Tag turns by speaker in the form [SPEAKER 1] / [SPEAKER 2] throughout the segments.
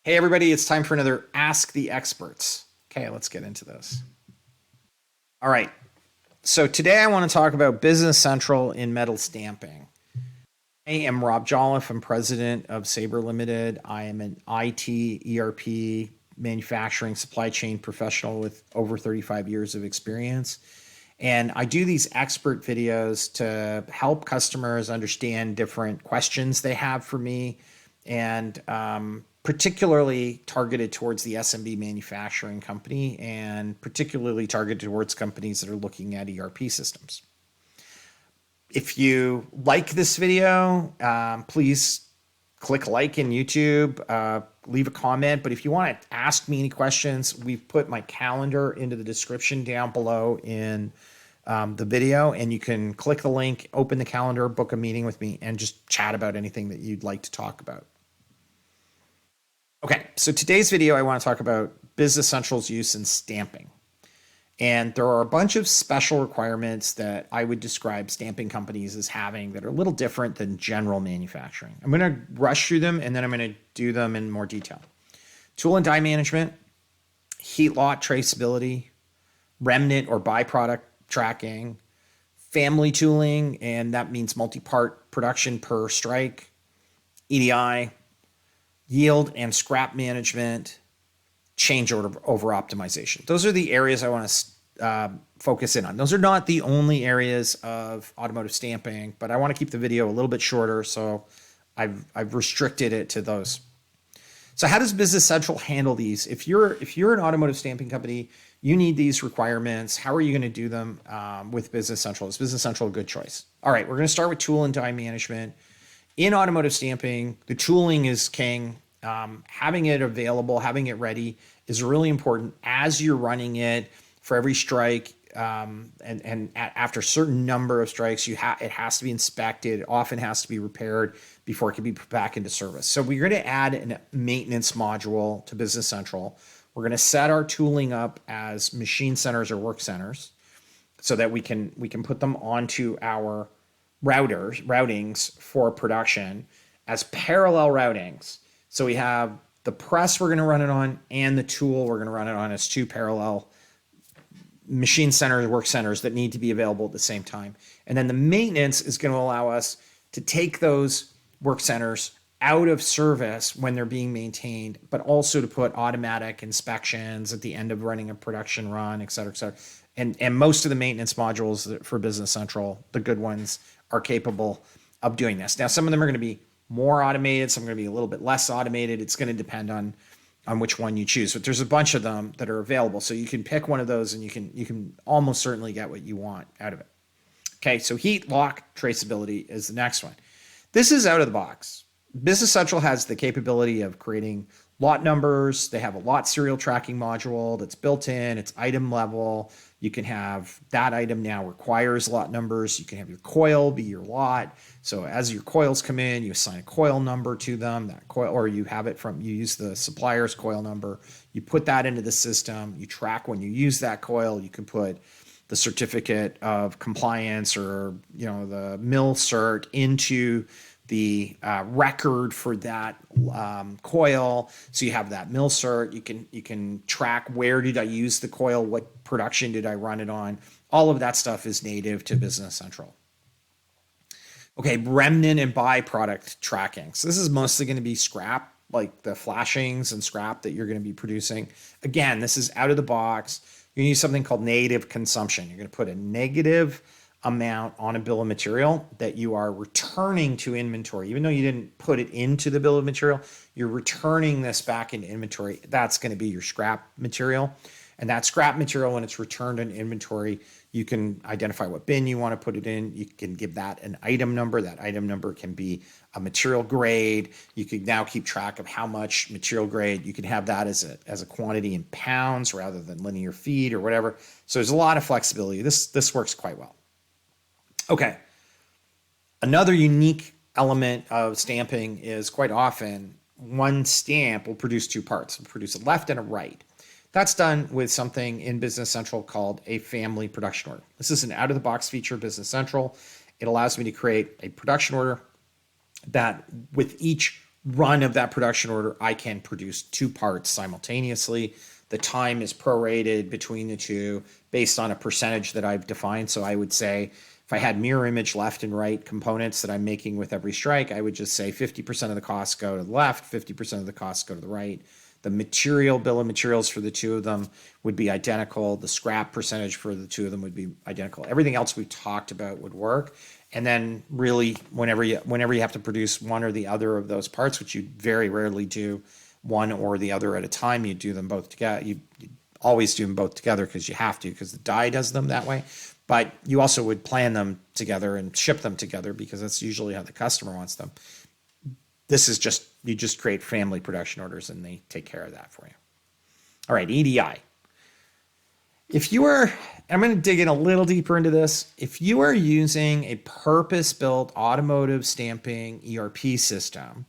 [SPEAKER 1] Hey everybody, it's time for another Ask the Experts. Okay, let's get into this. All right, so today I want to talk about Business Central in metal stamping. I am Rob Jolliffe. I'm president of Sabre Limited. I am an IT, ERP, manufacturing, supply chain professional with over 35 years of experience. And I do these expert videos to help customers understand different questions they have for me, and particularly targeted towards the SMB manufacturing company and particularly targeted towards companies that are looking at ERP systems. If you like this video, please click like in YouTube, leave a comment. But if you want to ask me any questions, we've put my calendar into the description down below in the video, and you can click the link, open the calendar, book a meeting with me, and just chat about anything that you'd like to talk about. Okay, so today's video, I want to talk about Business Central's use in stamping. And there are a bunch of special requirements that I would describe stamping companies as having that are a little different than general manufacturing. I'm going to rush through them and then I'm going to do them in more detail. Tool and die management, heat lot traceability, remnant or byproduct tracking, family tooling, and that means multi-part production per strike, EDI, yield and scrap management, change over optimization. Those are the areas I want to focus in on. Those are not the only areas of automotive stamping, but I want to keep the video a little bit shorter, so I've restricted it to those. So how does Business Central handle these? If you're an automotive stamping company, you need these requirements. How are you going to do them with Business Central? Is Business Central a good choice? All right, we're going to start with tool and die management. In automotive stamping, the tooling is king. Having it available, having it ready is really important as you're running it for every strike. After a certain number of strikes, it has to be inspected. It often has to be repaired before it can be put back into service. So we're going to add a maintenance module to Business Central. We're going to set our tooling up as machine centers or work centers so that we can put them onto our routings for production as parallel routings. So we have the press we're going to run it on and the tool we're going to run it on as two parallel machine centers, work centers that need to be available at the same time. And then the maintenance is going to allow us to take those work centers out of service when they're being maintained, but also to put automatic inspections at the end of running a production run, et cetera, et cetera. And most of the maintenance modules for Business Central, the good ones, are capable of doing this. Now, some of them are going to be more automated, some are going to be a little bit less automated. It's going to depend on which one you choose, but there's a bunch of them that are available. So you can pick one of those and you can almost certainly get what you want out of it. Okay, so heat lock traceability is the next one. This is out of the box. Business Central has the capability of creating lot numbers. They have a lot serial tracking module that's built in. It's item level. You can have that item now requires lot numbers. You can have your coil be your lot. So as your coils come in, you assign a coil number to them, that coil, or you use the supplier's coil number. You put that into the system. You track when you use that coil. You can put the certificate of compliance or the mill cert into the record for that coil. So you have that mill cert. You can track where did I use the coil, what production did I run it on. All of that stuff is native to Business Central. Okay, remnant and byproduct tracking. So this is mostly going to be scrap, like the flashings and scrap that you're going to be producing. Again, this is out of the box. You're going to use something called negative consumption. You're going to put a negative amount on a bill of material that you are returning to inventory. Even though you didn't put it into the bill of material, you're returning this back into inventory. That's going to be your scrap material. And that scrap material, when it's returned in inventory, you can identify what bin you want to put it in. You can give that an item number. That item number can be a material grade. You can now keep track of how much material grade. You can have that as a quantity in pounds rather than linear feet or whatever. So there's a lot of flexibility. This works quite well. Okay. Another unique element of stamping is quite often one stamp will produce two parts. It'll produce a left and a right. That's done with something in Business Central called a family production order. This is an out-of-the-box feature of Business Central. It allows me to create a production order that with each run of that production order, I can produce 2 parts simultaneously. The time is prorated between the two based on a percentage that I've defined. So I would say if I had mirror image left and right components that I'm making with every strike, I would just say 50% of the costs go to the left, 50% of the costs go to the right. The material bill of materials for the two of them would be identical. The scrap percentage for the two of them would be identical. Everything else we talked about would work. And then really, whenever you have to produce one or the other of those parts, which you very rarely do one or the other at a time, you do them both together. You always do them both together because you have to, because the die does them that way. But you also would plan them together and ship them together because that's usually how the customer wants them. This is just, you just create family production orders and they take care of that for you. All right, EDI. If you are, I'm going to dig in a little deeper into this. If you are using a purpose-built automotive stamping ERP system,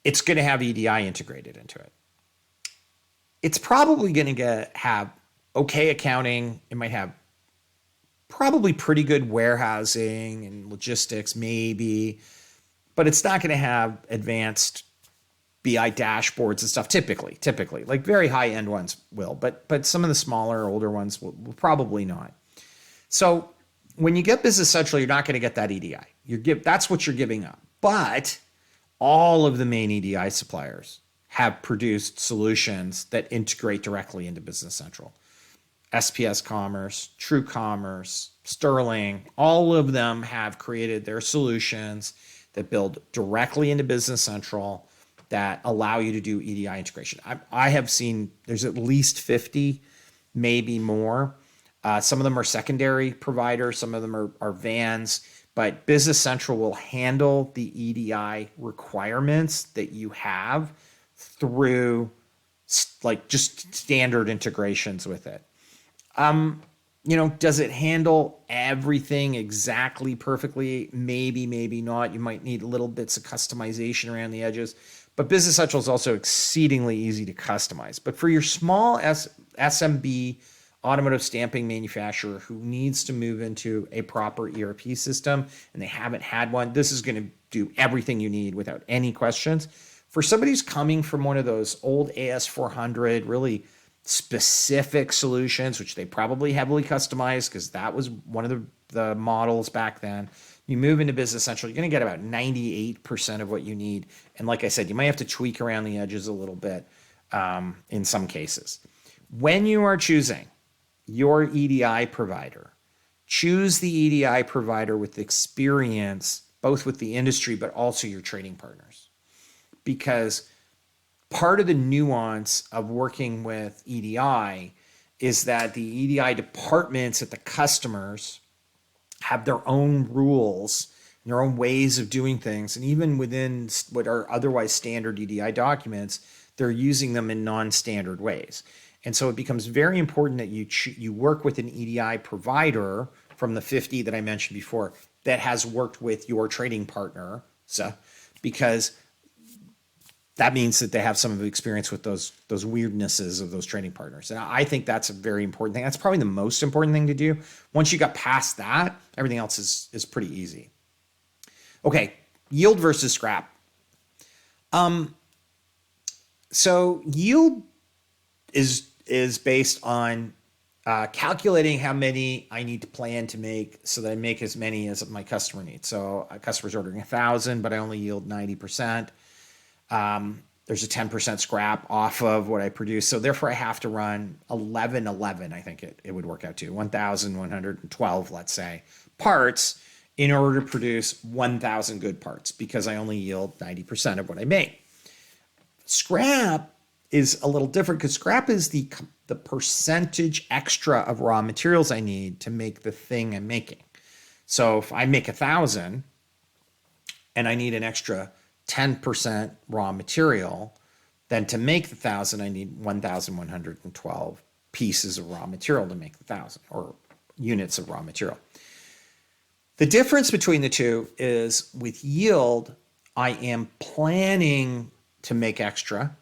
[SPEAKER 1] it's going to have EDI integrated into it. It's probably going to have okay accounting. It might have probably pretty good warehousing and logistics, maybe, but it's not going to have advanced BI dashboards and stuff. Typically, like very high end ones will, but some of the smaller, older ones will probably not. So when you get Business Central, you're not going to get that EDI. That's what you're giving up. But all of the main EDI suppliers have produced solutions that integrate directly into Business Central. SPS Commerce, True Commerce, Sterling, all of them have created their solutions that build directly into Business Central that allow you to do EDI integration. I have seen there's at least 50, maybe more. Some of them are secondary providers, some of them are vans, but Business Central will handle the EDI requirements that you have through like just standard integrations with it. Does it handle everything exactly perfectly? Maybe, maybe not. You might need little bits of customization around the edges, but Business Central is also exceedingly easy to customize. But for your small SMB automotive stamping manufacturer who needs to move into a proper ERP system and they haven't had one, this is going to do everything you need without any questions. For somebody who's coming from one of those old AS400, really specific solutions, which they probably heavily customized because that was one of the models back then. You move into Business Central, you're going to get about 98% of what you need. And like I said, you might have to tweak around the edges a little bit in some cases. When you are choosing your EDI provider, choose the EDI provider with experience, both with the industry, but also your trading partners. Because part of the nuance of working with EDI is that the EDI departments at the customers have their own rules and their own ways of doing things. And even within what are otherwise standard EDI documents, they're using them in non-standard ways. And so it becomes very important that you work with an EDI provider from the 50 that I mentioned before that has worked with your trading partner, because that means that they have some of the experience with those weirdnesses of those trading partners. And I think that's a very important thing. That's probably the most important thing to do. Once you got past that, everything else is pretty easy. Okay, yield versus scrap. So yield is based on calculating how many I need to plan to make so that I make as many as my customer needs. So a customer's ordering 1,000, but I only yield 90%. There's a 10% scrap off of what I produce. So therefore I have to run 1111, I think it would work out to 1,112, let's say, parts in order to produce 1,000 good parts because I only yield 90% of what I make. Scrap is a little different because scrap is the percentage extra of raw materials I need to make the thing I'm making. So if I make 1,000 and I need an extra 10% raw material, then to make the 1,000, I need 1,112 pieces of raw material to make the 1,000 or units of raw material. The difference between the two is with yield, I am planning to make extra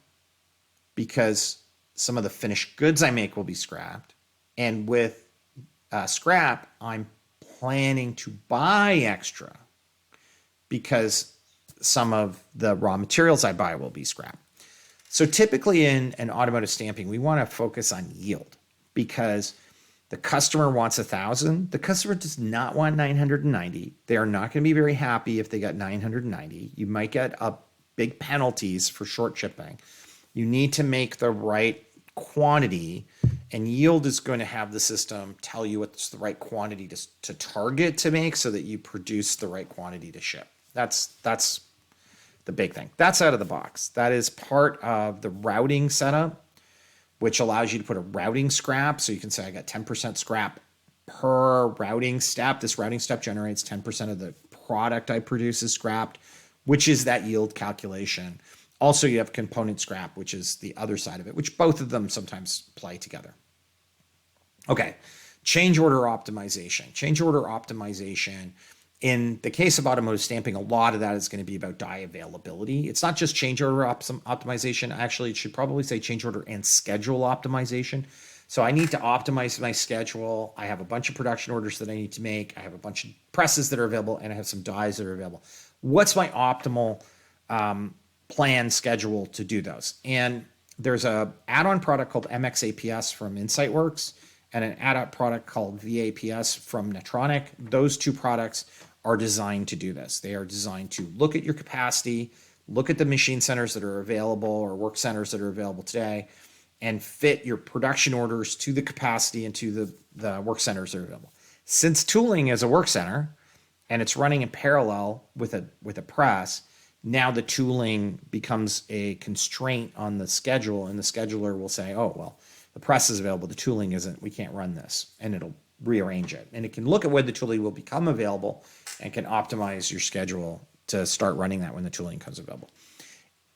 [SPEAKER 1] because some of the finished goods I make will be scrapped. And with scrap, I'm planning to buy extra because some of the raw materials I buy will be scrap. So typically in an automotive stamping, we want to focus on yield because the customer wants 1,000. The customer does not want 990. They are not going to be very happy if they got 990. You might get big penalties for short shipping. You need to make the right quantity, and yield is going to have the system tell you what's the right quantity to target to make so that you produce the right quantity to ship. That's the big thing. That's out of the box. That is part of the routing setup, which allows you to put a routing scrap. So you can say I got 10% scrap per routing step. This routing step generates 10% of the product I produce is scrapped, which is that yield calculation. Also, you have component scrap, which is the other side of it, which both of them sometimes play together. Okay, change order optimization. Change order optimization. In the case of automotive stamping, a lot of that is going to be about die availability. It's not just change order optimization. Actually, it should probably say change order and schedule optimization. So I need to optimize my schedule. I have a bunch of production orders that I need to make. I have a bunch of presses that are available, and I have some dies that are available. What's my optimal plan schedule to do those? And there's a add-on product called MXAPS from InsightWorks and an add-on product called VAPS from Netronic. Those two products are designed to do this. They are designed to look at your capacity, look at the machine centers that are available or work centers that are available today, and fit your production orders to the capacity and to the work centers that are available. Since tooling is a work center and it's running in parallel with a press, now the tooling becomes a constraint on the schedule, and the scheduler will say, oh, well, the press is available, the tooling isn't, we can't run this, and it'll rearrange it. And it can look at when the tooling will become available and can optimize your schedule to start running that when the tooling comes available.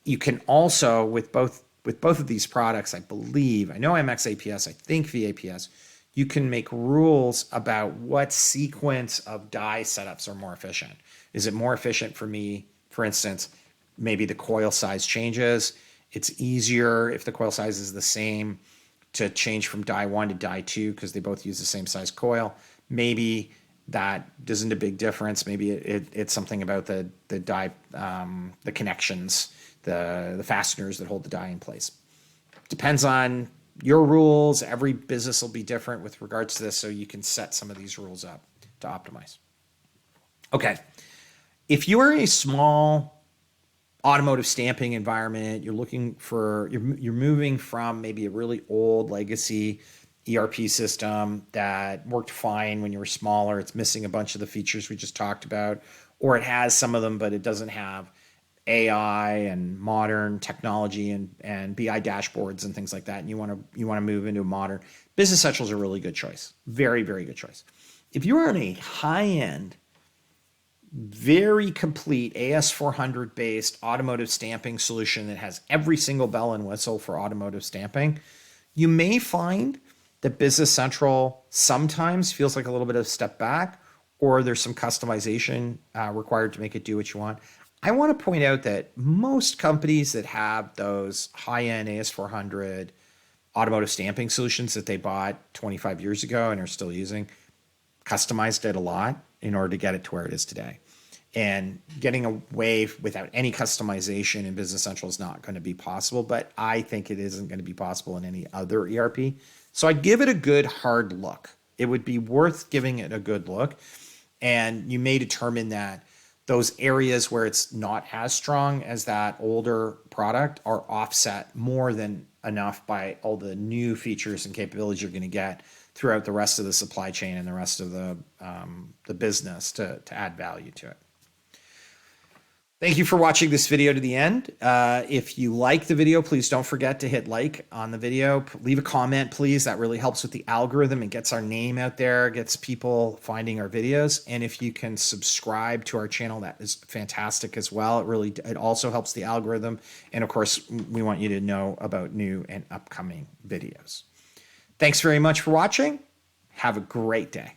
[SPEAKER 1] You can also, with both of these products, I believe, I know MXAPS, I think VAPS, you can make rules about what sequence of die setups are more efficient. Is it more efficient for me, for instance, maybe the coil size changes? It's easier if the coil size is the same to change from die 1 to die 2 because they both use the same size coil. Maybe that isn't a big difference. Maybe it's something about the die, the connections, the fasteners that hold the die in place. Depends on your rules. Every business will be different with regards to this, so you can set some of these rules up to optimize. Okay. If you are a small automotive stamping environment, you're moving from maybe a really old legacy ERP system that worked fine when you were smaller, it's missing a bunch of the features we just talked about, or it has some of them, but it doesn't have AI and modern technology and BI dashboards and things like that, and you want to move into a modern, Business Central is a really good choice. Very, very good choice. If you are on a high-end, very complete AS400 based automotive stamping solution that has every single bell and whistle for automotive stamping, you may find that Business Central sometimes feels like a little bit of a step back, or there's some customization required to make it do what you want. I want to point out that most companies that have those high-end AS400 automotive stamping solutions that they bought 25 years ago and are still using, customized it a lot in order to get it to where it is today. And getting away without any customization in Business Central is not going to be possible, but I think it isn't going to be possible in any other ERP. So I'd give it a good hard look. It would be worth giving it a good look. And you may determine that those areas where it's not as strong as that older product are offset more than enough by all the new features and capabilities you're going to get throughout the rest of the supply chain and the rest of the business to add value to it. Thank you for watching this video to the end. If you like the video, please don't forget to hit like on the video. Leave a comment, please. That really helps with the algorithm and gets our name out there, gets people finding our videos. And if you can subscribe to our channel, that is fantastic as well. It also helps the algorithm. And of course, we want you to know about new and upcoming videos. Thanks very much for watching. Have a great day.